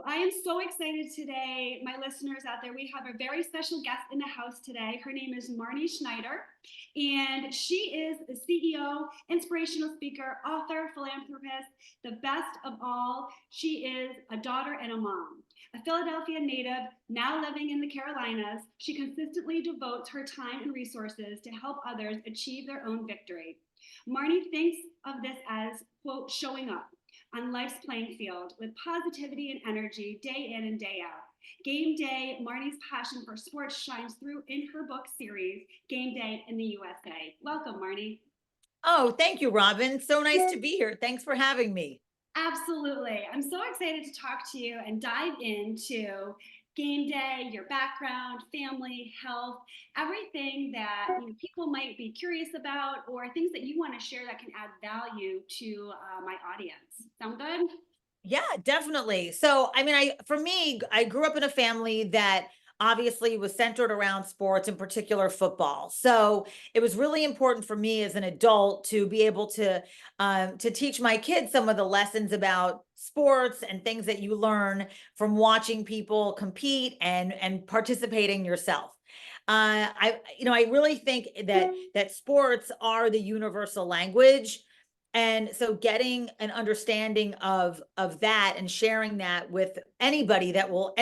I am so excited today, my listeners out there. We have a very special guest in the house today. Her name is Marnie Schneider, and she is the CEO, inspirational speaker, author, philanthropist, the best of all. She is a daughter and a mom. A Philadelphia native, now living in the Carolinas, she consistently devotes her time and resources to help others achieve their own victory. Marnie thinks of this as, quote, showing up on life's playing field with positivity and energy day in and day out. Gameday, Marnie's passion for sports shines through in her book series, Gameday in the USA. Welcome, Marnie. Oh, thank you, Robyn. So nice to be here. Thanks for having me. Absolutely. I'm so excited to talk to you and dive into Gameday, your background, family, health, everything that people might be curious about, or things that you want to share that can add value to my audience. Sound good? Yeah, definitely. So, for me, I grew up in a family that obviously was centered around sports, in particular football. So it was really important for me as an adult to be able to teach my kids some of the lessons about sports and things that you learn from watching people compete and participating yourself. I really think that sports are the universal language, and so getting an understanding of that and sharing that with anybody that will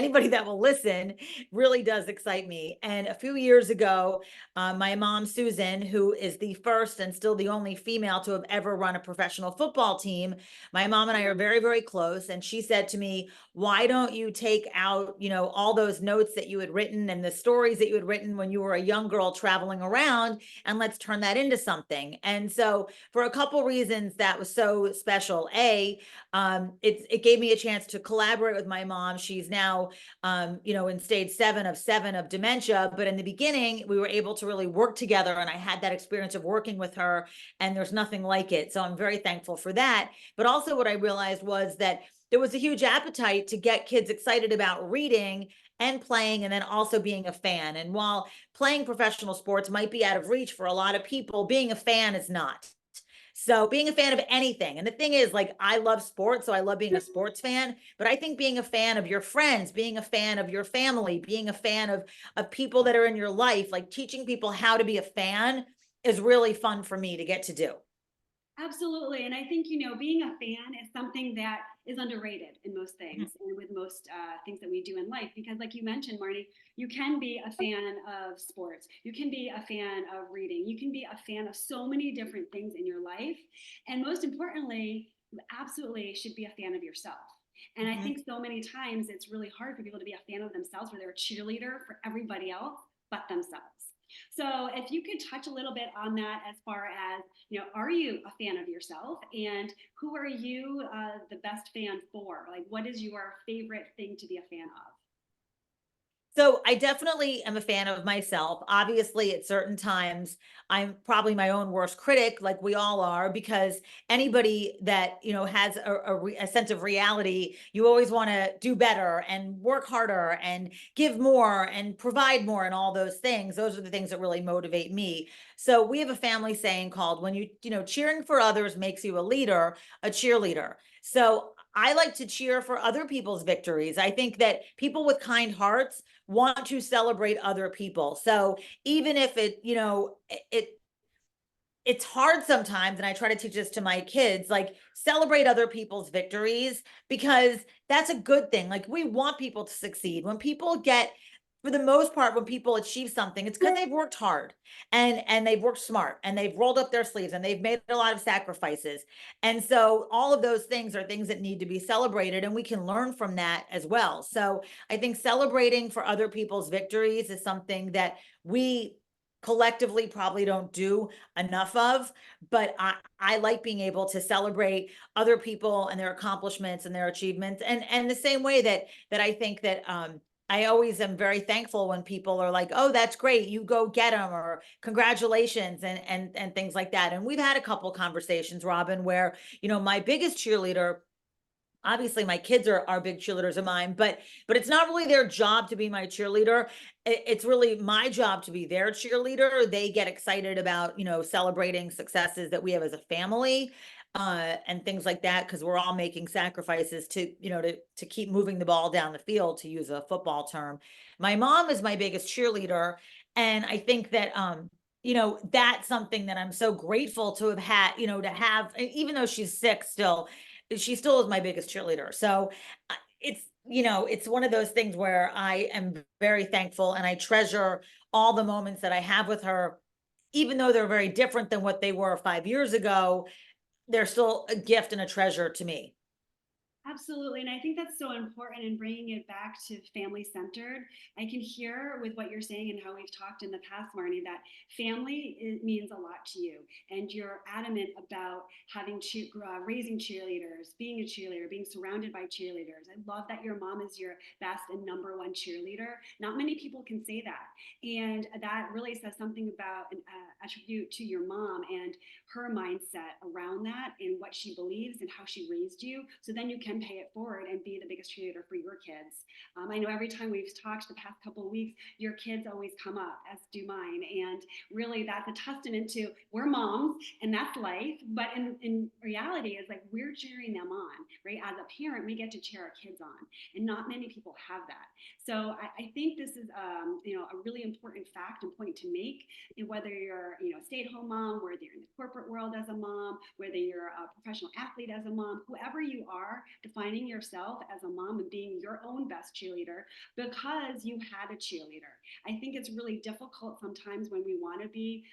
listen really does excite me. And a few years ago, my mom Susan, who is the first and still the only female to have ever run a professional football team, my mom and I are very, very close, and she said to me, why don't you take out, all those notes that you had written and the stories that you had written when you were a young girl traveling around, and let's turn that into something. And so for a couple reasons, that was so special. It gave me a chance to collaborate with my mom. She's now in stage 7 of dementia, but in the beginning we were able to really work together, and I had that experience of working with her, and there's nothing like it. So I'm very thankful for that. But also what I realized was that there was a huge appetite to get kids excited about reading and playing, and then also being a fan. And while playing professional sports might be out of reach for a lot of people, being a fan is not. So being a fan of anything, and the thing is, like, I love sports, so I love being a sports fan, but I think being a fan of your friends, being a fan of your family, being a fan of people that are in your life, like teaching people how to be a fan is really fun for me to get to do. Absolutely. And I think, being a fan is something that is underrated in most things and with most things that we do in life. Because, like you mentioned, Marnie, you can be a fan of sports, you can be a fan of reading, you can be a fan of so many different things in your life. And most importantly, you absolutely should be a fan of yourself. And I think so many times it's really hard for people to be a fan of themselves, where they're a cheerleader for everybody else but themselves. So if you could touch a little bit on that, as far as, are you a fan of yourself, and who are you the best fan for? Like, what is your favorite thing to be a fan of? So I definitely am a fan of myself. Obviously, at certain times, I'm probably my own worst critic, like we all are, because anybody that has a sense of reality, you always want to do better and work harder and give more and provide more and all those things. Those are the things that really motivate me. So we have a family saying called, when cheering for others makes you a leader, a cheerleader. So I like to cheer for other people's victories. I think that people with kind hearts want to celebrate other people. So even if it's hard sometimes, and I try to teach this to my kids, like, celebrate other people's victories, because that's a good thing. Like, we want people to succeed. For the most part, when people achieve something, it's because they've worked hard, and they've worked smart, and they've rolled up their sleeves, and they've made a lot of sacrifices. And so all of those things are things that need to be celebrated, and we can learn from that as well. So I think celebrating for other people's victories is something that we collectively probably don't do enough of, but I like being able to celebrate other people and their accomplishments and their achievements, and the same way that I think that I always am very thankful when people are like, oh, that's great, you go get them, or congratulations, and things like that. And we've had a couple conversations, Robyn, where my biggest cheerleader, obviously my kids are big cheerleaders of mine, but it's not really their job to be my cheerleader. It's really my job to be their cheerleader. They get excited about celebrating successes that we have as a family. and things like that, because we're all making sacrifices to, to keep moving the ball down the field, to use a football term. My mom is my biggest cheerleader. And I think that, that's something that I'm so grateful to have had, to have, even though she's sick still, she still is my biggest cheerleader. So it's one of those things where I am very thankful, and I treasure all the moments that I have with her, even though they're very different than what they were 5 years ago. They're still a gift and a treasure to me. Absolutely. And I think that's so important in bringing it back to family centered. I can hear with what you're saying and how we've talked in the past, Marnie, that family means a lot to you. And you're adamant about raising cheerleaders, being a cheerleader, being surrounded by cheerleaders. I love that your mom is your best and number one cheerleader. Not many people can say that. And that really says something about an attribute to your mom and her mindset around that and what she believes and how she raised you. So then you can pay it forward and be the biggest cheerleader for your kids. I know every time we've talked the past couple of weeks, your kids always come up, as do mine. And really that's a testament to we're moms and that's life. But in reality, it's like we're cheering them on, right? As a parent, we get to cheer our kids on. And not many people have that. So I think this is a really important fact and point to make, whether you're a stay-at-home mom, whether you're in the corporate world as a mom, whether you're a professional athlete as a mom, whoever you are, defining yourself as a mom and being your own best cheerleader because you had a cheerleader. I think it's really difficult sometimes when we want to be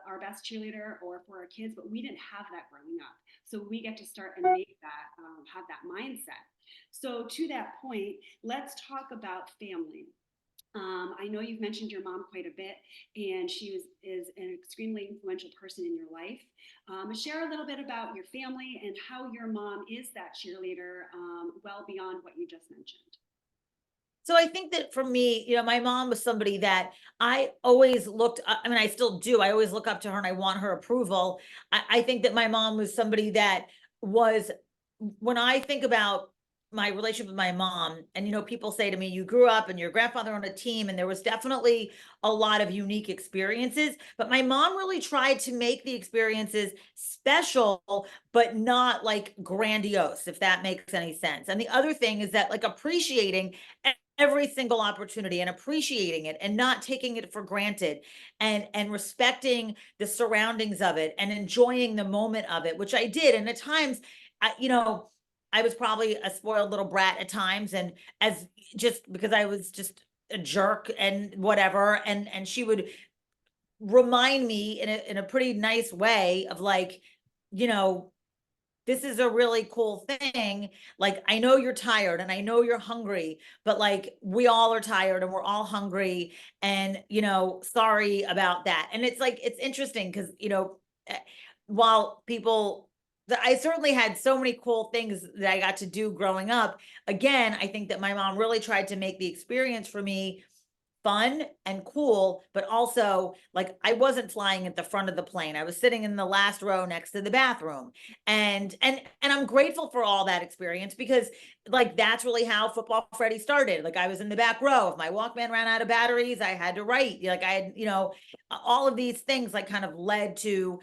our best cheerleader or for our kids, but we didn't have that growing up. So we get to start and make that, have that mindset. So to that point, let's talk about family. I know you've mentioned your mom quite a bit, and is an extremely influential person in your life. Share a little bit about your family and how your mom is that cheerleader, well beyond what you just mentioned. So I think that for me, my mom was somebody that I always looked, I mean, I still do. I always look up to her and I want her approval. I think that my mom was somebody that was, when I think about my relationship with my mom, and people say to me, you grew up and your grandfather on a team, and there was definitely a lot of unique experiences, but my mom really tried to make the experiences special, but not like grandiose, if that makes any sense. And the other thing is that, like, appreciating every single opportunity and appreciating it and not taking it for granted, and respecting the surroundings of it and enjoying the moment of it, which I did. And at times, I was probably a spoiled little brat at times, and as just because I was just a jerk and whatever, and she would remind me in a pretty nice way of, like, you know this is a really cool thing. Like, I know you're tired and I know you're hungry, but, like, we all are tired and we're all hungry, and, sorry about that. And it's like, it's interesting because, eh, while I certainly had so many cool things that I got to do growing up. Again, I think that my mom really tried to make the experience for me fun and cool, but also, like, I wasn't flying at the front of the plane. I was sitting in the last row next to the bathroom. And I'm grateful for all that experience, because, like, that's really how Football Freddie started. Like, I was in the back row. If my Walkman ran out of batteries, I had to write. Like, I had, all of these things, like, kind of led to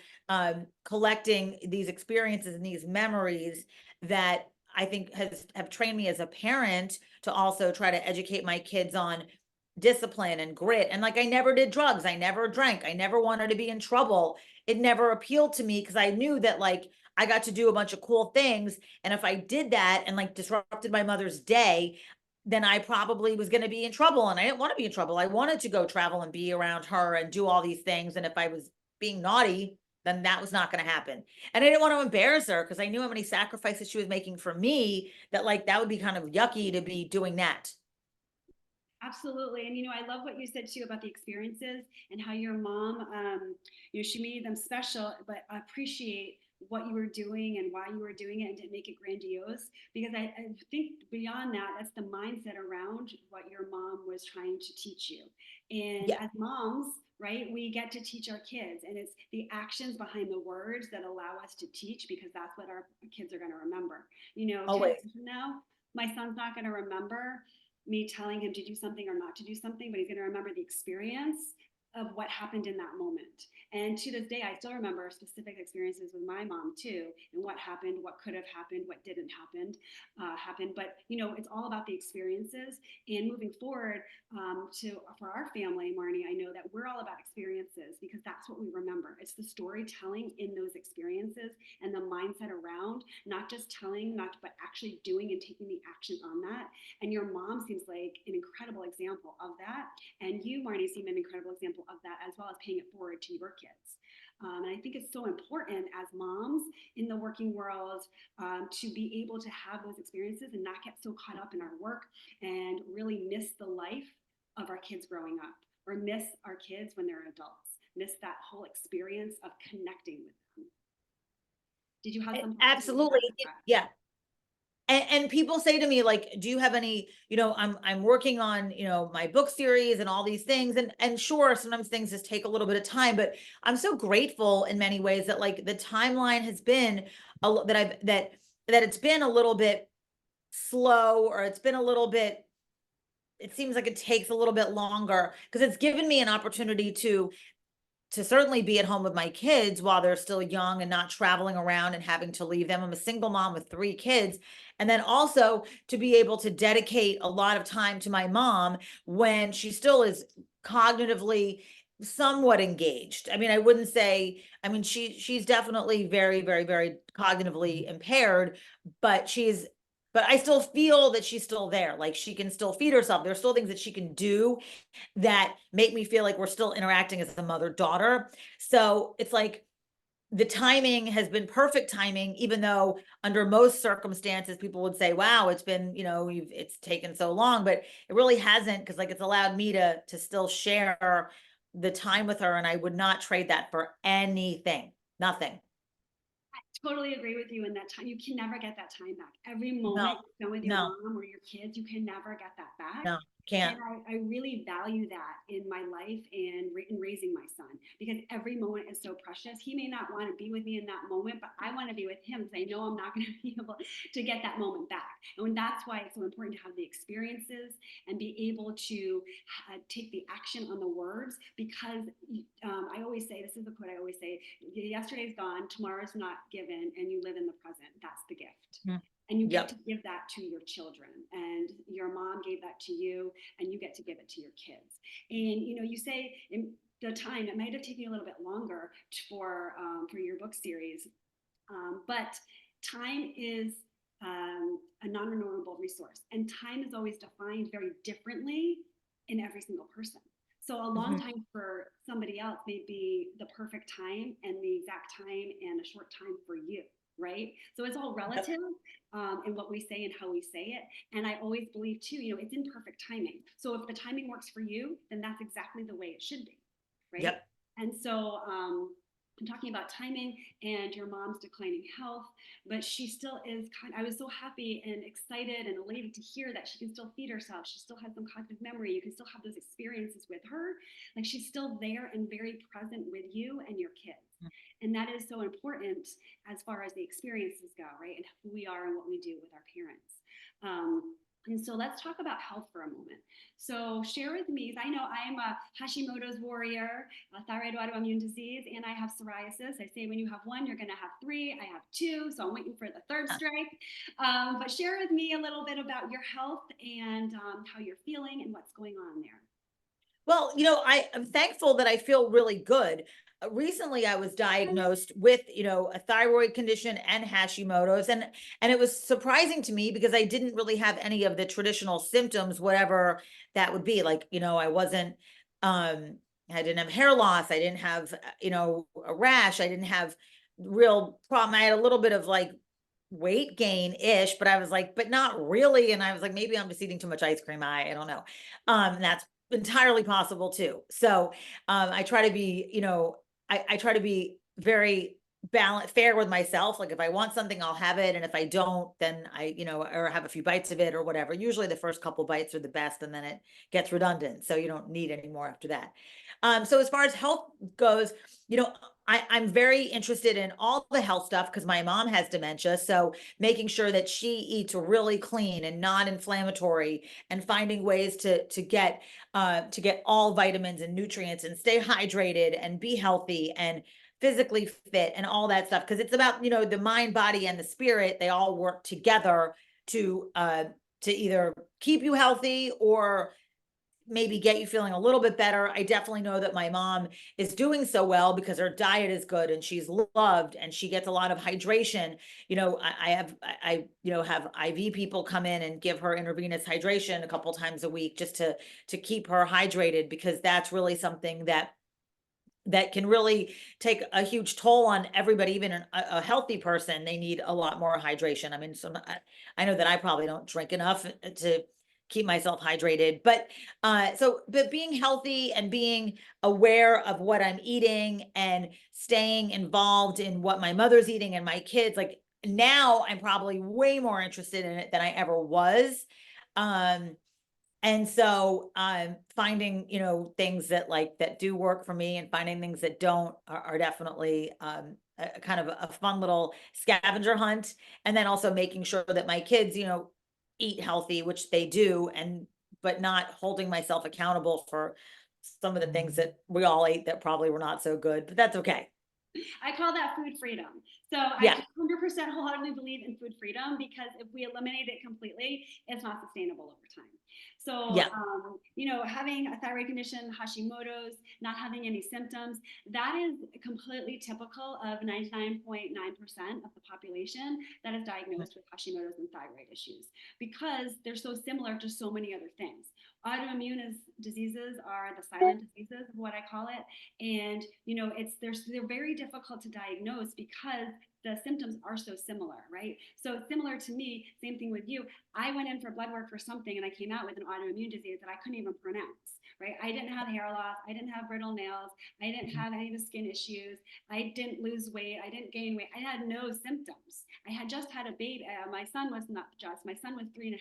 collecting these experiences and these memories that I think have trained me as a parent to also try to educate my kids on discipline and grit. And, like, I never did drugs, I never drank, I never wanted to be in trouble. It never appealed to me, because I knew that, like, I got to do a bunch of cool things, and if I did that and, like, disrupted my mother's day, then I probably was going to be in trouble, and I didn't want to be in trouble. I wanted to go travel and be around her and do all these things, and if I was being naughty, then that was not going to happen. And I didn't want to embarrass her, because I knew how many sacrifices she was making for me, that, like, that would be kind of yucky to be doing that. Absolutely. And, I love what you said too about the experiences and how your mom, she made them special, but appreciate what you were doing and why you were doing it and didn't make it grandiose. Because I think beyond that, that's the mindset around what your mom was trying to teach you. And Yeah. as moms, right, we get to teach our kids, and it's the actions behind the words that allow us to teach, because that's what our kids are going to remember. 10 Always. years from now, my son's not going to remember me telling him to do something or not to do something, but he's going to remember the experience of what happened in that moment. And to this day, I still remember specific experiences with my mom too, and what happened, what could have happened, what didn't happen. But it's all about the experiences. And moving forward, for our family, Marnie, I know that we're all about experiences because that's what we remember. It's the storytelling in those experiences and the mindset around not just telling, but actually doing and taking the action on that. And your mom seems like an incredible example of that. And you, Marnie, seem an incredible example of that, as well as paying it forward to your kids. And I think it's so important as moms in the working world to be able to have those experiences and not get so caught up in our work and really miss the life of our kids growing up, or miss our kids when they're adults, miss that whole experience of connecting with them. Did you have something? Absolutely. Yeah. And people say to me, like, do you have any, I'm working on, my book series and all these things. And sure, sometimes things just take a little bit of time, but I'm so grateful in many ways that like the timeline has been that it's been a little bit slow, or it's been a little bit, it seems like it takes a little bit longer, because it's given me an opportunity to certainly be at home with my kids while they're still young and not traveling around and having to leave them. I'm a single mom with 3 kids. And then also to be able to dedicate a lot of time to my mom when she still is cognitively somewhat engaged. I mean, I wouldn't say, I mean, she's definitely very, very, very cognitively impaired, but I still feel that she's still there. Like she can still feed herself. There's still things that she can do that make me feel like we're still interacting as a mother-daughter. So it's like the timing has been perfect timing, even though under most circumstances, people would say, wow, it's been, it's taken so long, but it really hasn't, because like it's allowed me to still share the time with her. And I would not trade that for anything, nothing. Totally agree with you in that time. You can never get that time back. Every moment you spend with your mom or your kids, you can never get that back. No, can't. And I really value that in my life and in raising my son, because every moment is so precious. He may not want to be with me in that moment, but I want to be with him because I know I'm not going to be able to get that moment back. And that's why it's so important to have the experiences and be able to take the action on the words, because I always say, this is a quote I always say, yesterday's gone, tomorrow's not given, and you live in the present. That's the gift. Mm-hmm. And you get to give that to your children, and your mom gave that to you, and you get to give it to your kids. And you say in the time, it might have taken you a little bit longer for your book series, but time is a non-renewable resource, and time is always defined very differently in every single person. So a long time for somebody else may be the perfect time, and the exact time and a short time for you. Right? So it's all relative in what we say and how we say it. And I always believe too, it's in perfect timing. So if the timing works for you, then that's exactly the way it should be. Right? Yep. And so I'm talking about timing and your mom's declining health, but she still is I was so happy and excited and elated to hear that she can still feed herself. She still has some cognitive memory. You can still have those experiences with her. Like she's still there and very present with you and your kids. And that is so important as far as the experiences go, right? And who we are and what we do with our parents. And so let's talk about health for a moment. So share with me, I know I'm a Hashimoto's warrior, a thyroid autoimmune disease, and I have psoriasis. I say when you have one, you're going to have 3. I have 2, so I'm waiting for the 3rd strike. But share with me a little bit about your health and how you're feeling and what's going on there. Well, I'm thankful that I feel really good. Recently, I was diagnosed with, a thyroid condition and Hashimoto's, and it was surprising to me because I didn't really have any of the traditional symptoms, whatever that would be. Like, I wasn't, I didn't have hair loss. I didn't have, a rash. I didn't have real problem. I had a little bit of like weight gain-ish, but I was like, but not really. And I was like, maybe I'm just eating too much ice cream. I don't know. That's entirely possible too. So I try to be, I try to be very fair with myself. Like if I want something, I'll have it. And if I don't, then I, or have a few bites of it or whatever. Usually the first couple bites are the best and then it gets redundant. So you don't need any more after that. So as far as health goes, I'm very interested in all the health stuff because my mom has dementia. So making sure that she eats really clean and non-inflammatory and finding ways to get all vitamins and nutrients and stay hydrated and be healthy and physically fit and all that stuff. Because it's about, the mind, body, and the spirit. They all work together to either keep you healthy or maybe get you feeling a little bit better. I definitely know that my mom is doing so well because her diet is good and she's loved and she gets a lot of hydration. I have IV people come in and give her intravenous hydration a couple times a week just to keep her hydrated, because that's really something that can really take a huge toll on everybody. Even a healthy person, they need a lot more hydration. I mean, I know that I probably don't drink enough to keep myself hydrated, but being healthy and being aware of what I'm eating and staying involved in what my mother's eating and my kids, like now I'm probably way more interested in it than I ever was. And so finding, things that do work for me and finding things that don't are definitely a kind of a fun little scavenger hunt. And then also making sure that my kids, eat healthy, which they do, but not holding myself accountable for some of the things that we all ate that probably were not so good, but that's okay. I call that food freedom. So Yeah. I 100% wholeheartedly believe in food freedom, because if we eliminate it completely, it's not sustainable over time. So, Yeah. having a thyroid condition, Hashimoto's, not having any symptoms, that is completely typical of 99.9% of the population that is diagnosed with Hashimoto's and thyroid issues, because they're so similar to so many other things. Autoimmune diseases are the silent diseases, what I call it. And, they're very difficult to diagnose because the symptoms are so similar, right? So similar to me, same thing with you. I went in for blood work for something and I came out with an autoimmune disease that I couldn't even pronounce, right? I didn't have hair loss. I didn't have brittle nails. I didn't have any of the skin issues. I didn't lose weight. I didn't gain weight. I had no symptoms. I had just had a baby. My son was 3.5.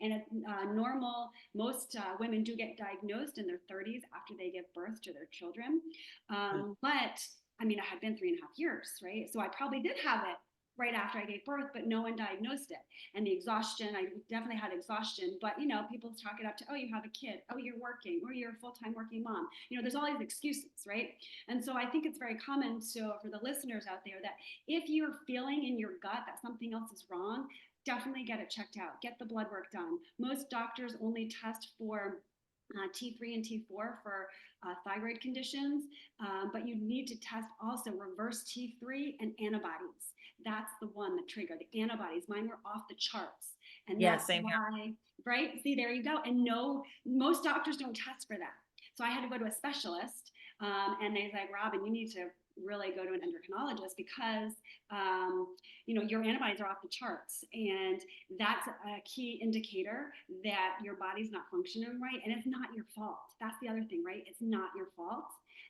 And it's normal. Most women do get diagnosed in their 30s after they give birth to their children. But I mean, I had been 3.5 years, right? So I probably did have it right after I gave birth, but no one diagnosed it. And the exhaustion, I definitely had exhaustion, but people chalk it up to, oh, you have a kid, oh, you're working, or you're a full-time working mom. There's all these excuses, right? And so I think it's very common for the listeners out there that if you're feeling in your gut that something else is wrong, definitely get it checked out, get the blood work done. Most doctors only test for T3 and T4 for thyroid conditions, but you need to test also reverse T3 and antibodies. That's the one, the trigger, the antibodies. Mine were off the charts. And that's same why, here. right? See, there you go. And no, most doctors don't test for that. So I had to go to a specialist, and they're like, Robyn, you need to really go to an endocrinologist because your antibodies are off the charts, and that's a key indicator that your body's not functioning right, and it's not your fault. That's the other thing, right? It's not your fault.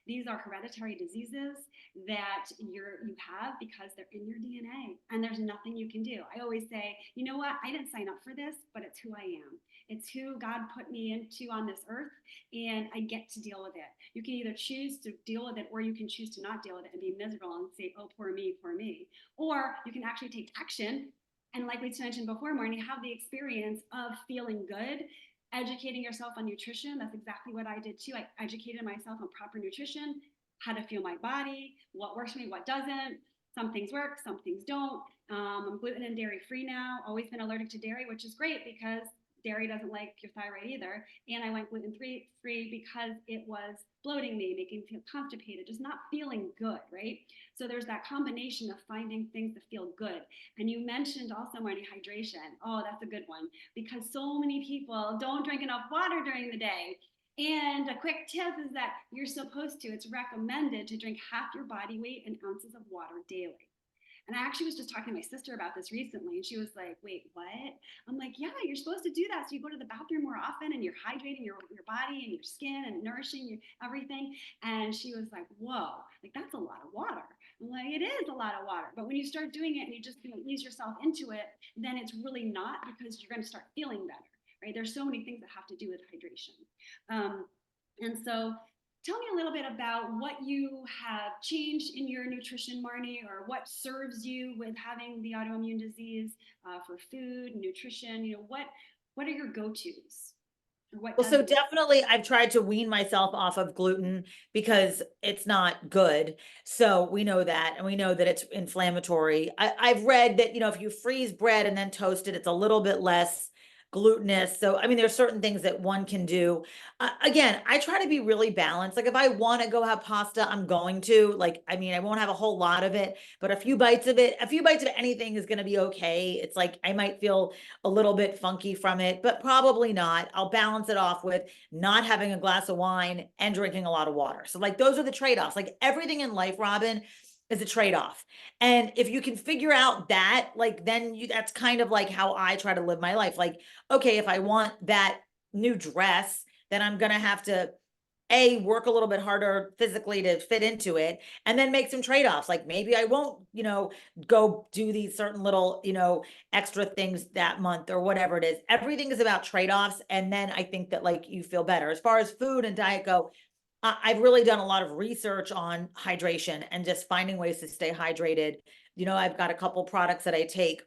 These are hereditary diseases that you have because they're in your DNA, and there's nothing you can do. I always say, you know what? I didn't sign up for this, but it's who I am. It's who God put me into on this earth, and I get to deal with it. You can either choose to deal with it, or you can choose to not deal with it and be miserable and say, oh, poor me, poor me. Or you can actually take action. And like we mentioned before, Marnie, have the experience of feeling good, educating yourself on nutrition. That's exactly what I did too. I educated myself on proper nutrition, how to fuel my body, what works for me, what doesn't. Some things work, some things don't. I'm gluten and dairy free now. Always been allergic to dairy, which is great because dairy doesn't like your thyroid either. And I went gluten free because it was bloating me, making me feel constipated, just not feeling good, right? So there's that combination of finding things that feel good. And you mentioned also, Marnie, hydration. Oh, that's a good one, because so many people don't drink enough water during the day. And a quick tip is that you're supposed to, it's recommended to drink half your body weight in ounces of water daily. And I actually was just talking to my sister about this recently, and she was like, wait, what? I'm like, yeah, you're supposed to do that. So you go to the bathroom more often and you're hydrating your body and your skin and nourishing everything. And she was like, whoa, like that's a lot of water. I'm like, it is a lot of water. But when you start doing it and you just ease yourself into it, then it's really not, because you're going to start feeling better, right? There's so many things that have to do with hydration. And so tell me a little bit about what you have changed in your nutrition, Marnie, or what serves you with having the autoimmune disease, for food, nutrition. What are your go-tos? Or what Well, does so it? definitely I've tried to wean myself off of gluten because it's not good. So we know that, and we know that it's inflammatory. I've read that, if you freeze bread and then toast it, it's a little bit less glutinous. So, I mean, there's certain things that one can do. Again, I try to be really balanced. Like if I want to go have pasta, I'm going to. Like, I mean, I won't have a whole lot of it, but a few bites of it, a few bites of anything is going to be okay. It's like I might feel a little bit funky from it, but probably not. I'll balance it off with not having a glass of wine and drinking a lot of water. So, like, those are the trade offs. Like, everything in life, Robyn, is a trade off. And if you can figure out that, like, then that's kind of like how I try to live my life. Like, okay, if I want that new dress, then I'm going to have to work a little bit harder physically to fit into it, and then make some trade-offs. Like maybe I won't, go do these certain little, extra things that month or whatever it is. Everything is about trade-offs. And then I think that like you feel better. As far as food and diet go, I've really done a lot of research on hydration and just finding ways to stay hydrated. I've got a couple products that I take,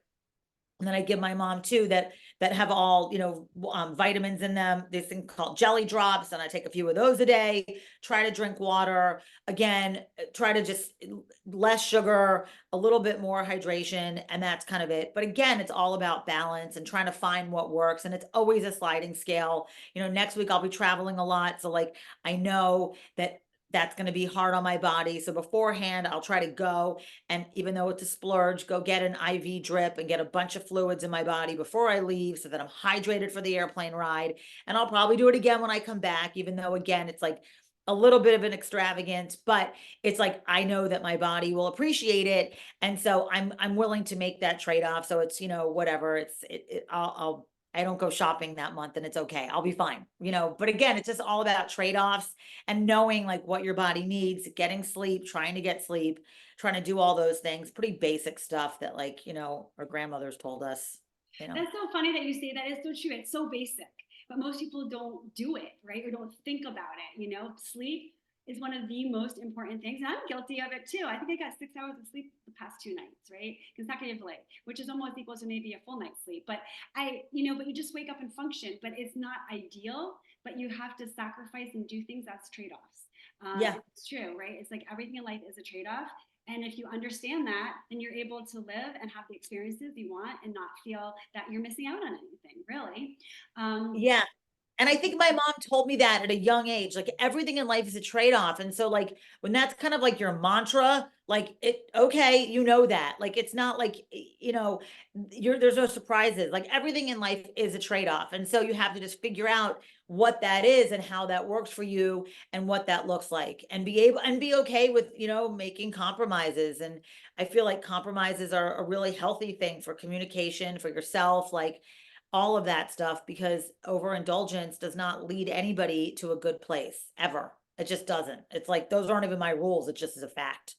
and then I give my mom too, that have all, vitamins in them. This thing called jelly drops, and I take a few of those a day. Try to drink water. Again, try to just less sugar, a little bit more hydration, and that's kind of it. But again, it's all about balance and trying to find what works. And it's always a sliding scale. Next week I'll be traveling a lot, so like I know that that's going to be hard on my body. So beforehand, I'll try to go, and even though it's a splurge, go get an IV drip and get a bunch of fluids in my body before I leave so that I'm hydrated for the airplane ride. And I'll probably do it again when I come back, even though again, it's like a little bit of an extravagance, but it's like I know that my body will appreciate it. And so I'm willing to make that trade-off. So it's, whatever. I don't go shopping that month, and it's okay. I'll be fine, but again, it's just all about trade-offs and knowing like what your body needs, getting sleep, trying to get sleep, trying to do all those things, pretty basic stuff that like, our grandmothers told us, That's so funny that you say that. It's so true. It's so basic, but most people don't do it, right? Or don't think about it. Sleep is one of the most important things. And I'm guilty of it too. I think I got 6 hours of sleep the past 2 nights, right? Consecutively, which is almost equal to maybe a full night's sleep. But but you just wake up and function, but it's not ideal, but you have to sacrifice and do things. That's trade-offs. yeah. It's true, right? It's like everything in life is a trade-off. And if you understand that, then you're able to live and have the experiences you want and not feel that you're missing out on anything, really. Yeah. And I think my mom told me that at a young age, like everything in life is a trade-off. And so like when that's kind of like your mantra, like okay, that. Like it's not like, there's no surprises. Like everything in life is a trade-off. And so you have to just figure out what that is and how that works for you and what that looks like, and be okay with, making compromises. And I feel like compromises are a really healthy thing for communication, for yourself. Like all of that stuff, because overindulgence does not lead anybody to a good place ever. It just doesn't. It's like those aren't even my rules. It just is a fact.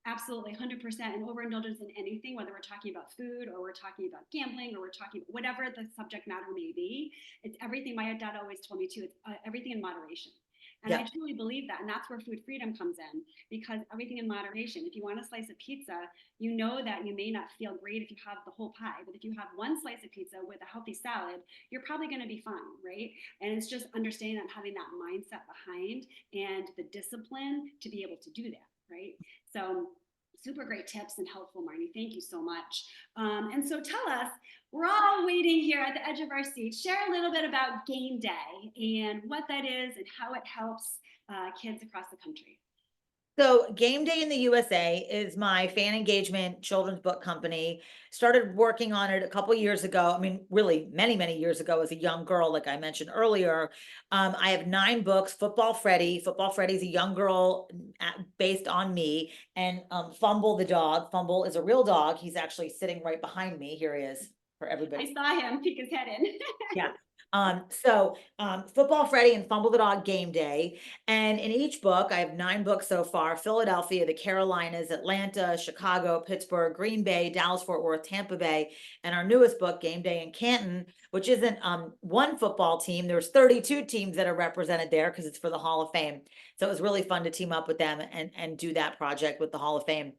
Absolutely, 100%. And overindulgence in anything, whether we're talking about food or we're talking about gambling or we're talking whatever the subject matter may be, it's everything. My dad always told me too, it's everything in moderation. And I Yeah. truly believe that. And that's where food freedom comes in, because everything in moderation. If you want a slice of pizza, you know that you may not feel great if you have the whole pie. But if you have one slice of pizza with a healthy salad, you're probably going to be fine, right? And it's just understanding that, having that mindset behind and the discipline to be able to do that, right? So super great tips and helpful, Marnie. Thank you so much. And so tell us, we're all waiting here at the edge of our seats. Share a little bit about Gameday and what that is and how it helps kids across the country. So Gameday in the USA is my fan engagement children's book company. Started working on it a couple years ago. I mean, really many, many years ago as a young girl, like I mentioned earlier. I have 9 books. Football Freddie. Football Freddie's a young girl based on me. And Fumble the dog. Fumble is a real dog. He's actually sitting right behind me. Here he is. for everybody. I saw him peek his head in. Yeah. Football Freddie and Fumble the Dog Game Day. And in each book, I have 9 books so far: Philadelphia, the Carolinas, Atlanta, Chicago, Pittsburgh, Green Bay, Dallas, Fort Worth, Tampa Bay, and our newest book, Gameday in Canton, which isn't one football team. There's 32 teams that are represented there because it's for the Hall of Fame. So it was really fun to team up with them and do that project with the Hall of Fame.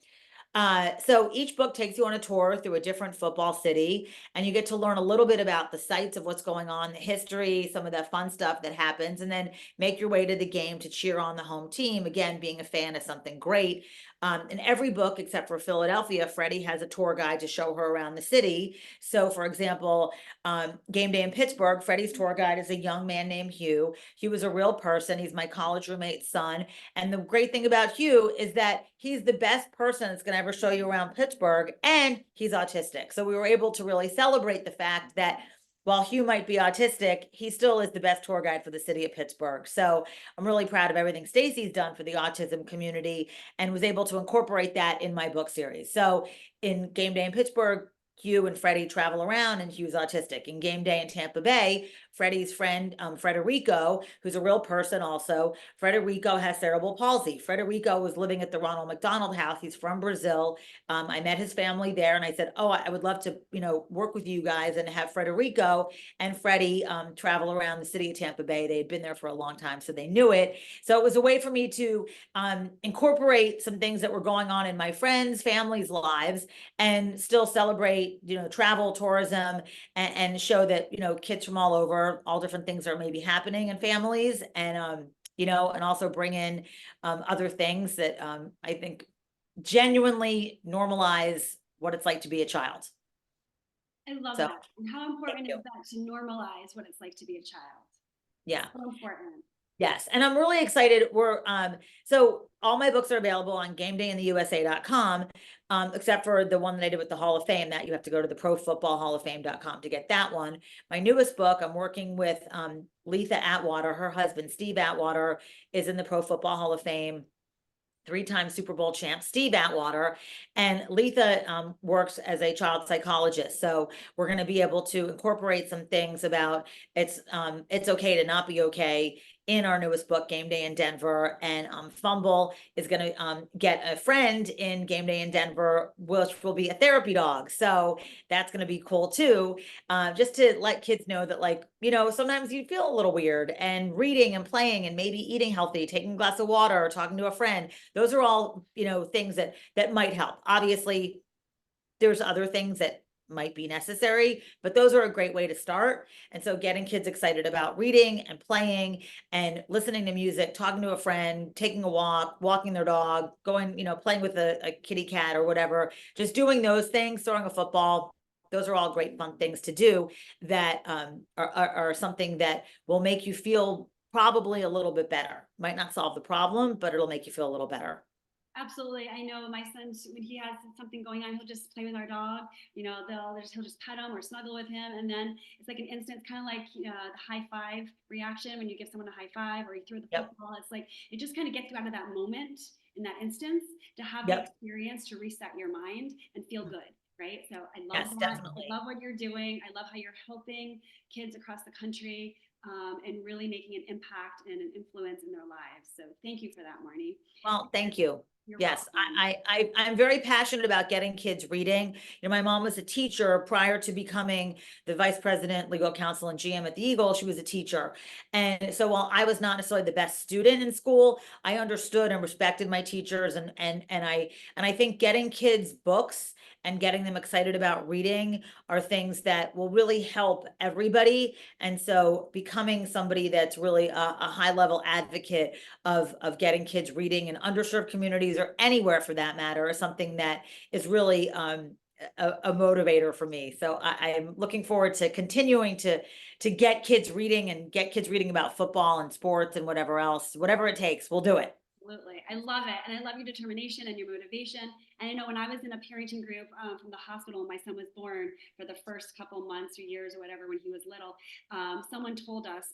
So each book takes you on a tour through a different football city, and you get to learn a little bit about the sites of what's going on, the history, some of the fun stuff that happens, and then make your way to the game to cheer on the home team. Again, being a fan is something great. In every book, except for Philadelphia, Freddie has a tour guide to show her around the city. So, for example, Game Day in Pittsburgh, Freddie's tour guide is a young man named Hugh. Hugh is a real person. He's my college roommate's son. And the great thing about Hugh is that he's the best person that's going to ever show you around Pittsburgh, and he's autistic. So we were able to really celebrate the fact that while Hugh might be autistic, he still is the best tour guide for the city of Pittsburgh. So I'm really proud of everything Stacy's done for the autism community and was able to incorporate that in my book series. So in Game Day in Pittsburgh, Hugh and Freddie travel around, and Hugh's autistic. In Game Day in Tampa Bay, Freddie's friend, Frederico, who's a real person also, Frederico has cerebral palsy. Frederico was living at the Ronald McDonald House. He's from Brazil. I met his family there, and I said, oh, I would love to, work with you guys and have Frederico and Freddie travel around the city of Tampa Bay. They had been there for a long time, so they knew it. So it was a way for me to incorporate some things that were going on in my friends' families' lives and still celebrate, travel, tourism, and show that, kids from all over, all different things are maybe happening in families, and and also bring in other things that I think genuinely normalize what it's like to be a child. I love that. And how important is that to normalize what it's like to be a child? Yeah. So important. Yes. And I'm really excited. So all my books are available on GameDayInTheUSA.com, except for the one that I did with the Hall of Fame, that you have to go to the ProFootballHallOfFame.com to get that one. My newest book, I'm working with Letha Atwater. Her husband, Steve Atwater, is in the Pro Football Hall of Fame, 3-time Super Bowl champ, Steve Atwater, and Letha works as a child psychologist. So we're going to be able to incorporate some things about it's okay to not be okay in our newest book, Game Day in Denver. And Fumble is going to get a friend in Game Day in Denver, which will be a therapy dog. So that's going to be cool too, just to let kids know that, sometimes you feel a little weird, and reading and playing and maybe eating healthy, taking a glass of water or talking to a friend, those are all, things that might help. Obviously, there's other things that might be necessary, but those are a great way to start. And so getting kids excited about reading and playing and listening to music, talking to a friend, taking a walk, walking their dog, going, playing with a kitty cat or whatever, just doing those things, throwing a football. Those are all great fun things to do that are something that will make you feel probably a little bit better. Might not solve the problem, but it'll make you feel a little better. Absolutely. I know my son, when he has something going on, he'll just play with our dog. He'll just pet him or snuggle with him. And then it's like an instant, kind of like the high five reaction when you give someone a high five or you throw the football. It's like, it just kind of gets you out of that moment in that instance to have the experience to reset your mind and feel good. Right. So I love that. Definitely. I love what you're doing. I love how you're helping kids across the country and really making an impact and an influence in their lives. So thank you for that, Marnie. Well, thank you. You're yes, welcome. I'm very passionate about getting kids reading. My mom was a teacher prior to becoming the vice president, legal counsel, and GM at the Eagle. She was a teacher. And so while I was not necessarily the best student in school, I understood and respected my teachers. And I think getting kids books and getting them excited about reading are things that will really help everybody. And so becoming somebody that's really a high level advocate of getting kids reading in underserved communities or anywhere for that matter is something that is really a motivator for me. So I'm looking forward to continuing to get kids reading and get kids reading about football and sports and whatever else, whatever it takes, we'll do it. Absolutely. I love it. And I love your determination and your motivation. And I know when I was in a parenting group from the hospital when my son was born for the first couple months or years or whatever when he was little, someone told us,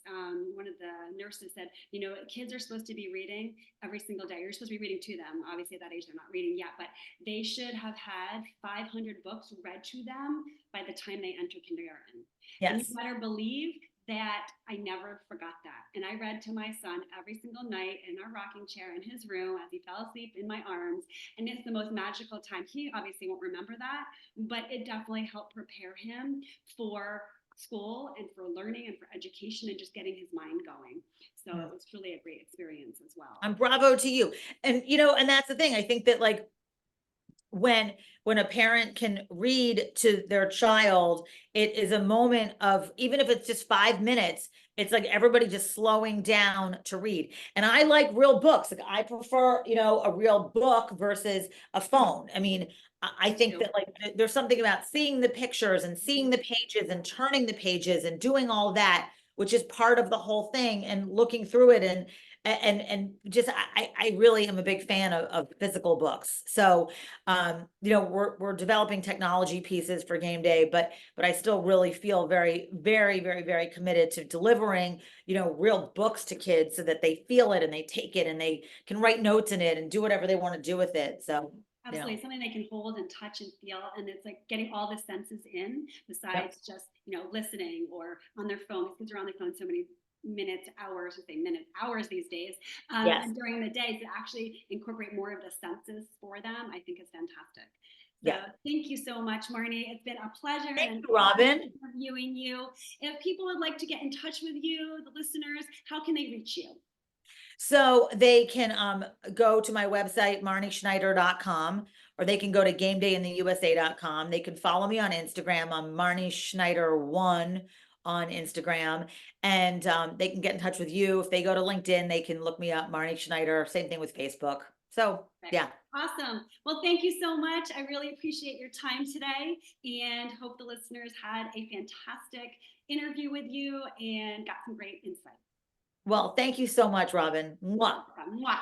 one of the nurses said, you know, kids are supposed to be reading every single day. You're supposed to be reading to them. Obviously, at that age, they're not reading yet, but they should have had 500 books read to them by the time they enter kindergarten. And you Yes. better believe that I never forgot that. And I read to my son every single night in our rocking chair in his room as he fell asleep in my arms. And it's the most magical time. He obviously won't remember that, but it definitely helped prepare him for school and for learning and for education and just getting his mind going. So it was truly a great experience as well. And bravo to you. And, you know, and that's the thing. I think that like when a parent can read to their child, it is a moment of, even if it's just 5 minutes, it's like everybody just slowing down to read. And I like real books. Like I prefer, you know, a real book versus a phone. I mean, I think that like there's something about seeing the pictures and seeing the pages and turning the pages and doing all that, which is part of the whole thing, and looking through it and just I really am a big fan of physical books. So you know, we're developing technology pieces for Gameday, but I still really feel very, very, very, very committed to delivering, you know, real books to kids so that they feel it and they take it and they can write notes in it and do whatever they want to do with it. So absolutely, something they can hold and touch and feel, and it's like getting all the senses in besides just, you know, listening or on their phone. Kids are on their phone so many minutes, hours, I say minutes, hours these days, and during the day to actually incorporate more of the senses for them, I think is fantastic. So thank you so much, Marnie. It's been a pleasure. Thank you, Robyn. Interviewing you. If people would like to get in touch with you, the listeners, how can they reach you? So they can go to my website, marnieschneider.com, or they can go to gamedayintheusa.com. They can follow me on Instagram. I'm Marnie Schneider 1 on Instagram, and they can get in touch with you. If they go to LinkedIn, they can look me up, Marnie Schneider. Same thing with Facebook. So yeah. Awesome. Well, thank you so much. I really appreciate your time today and hope the listeners had a fantastic interview with you and got some great insight. Well, thank you so much, Robyn. Mwah. Mwah.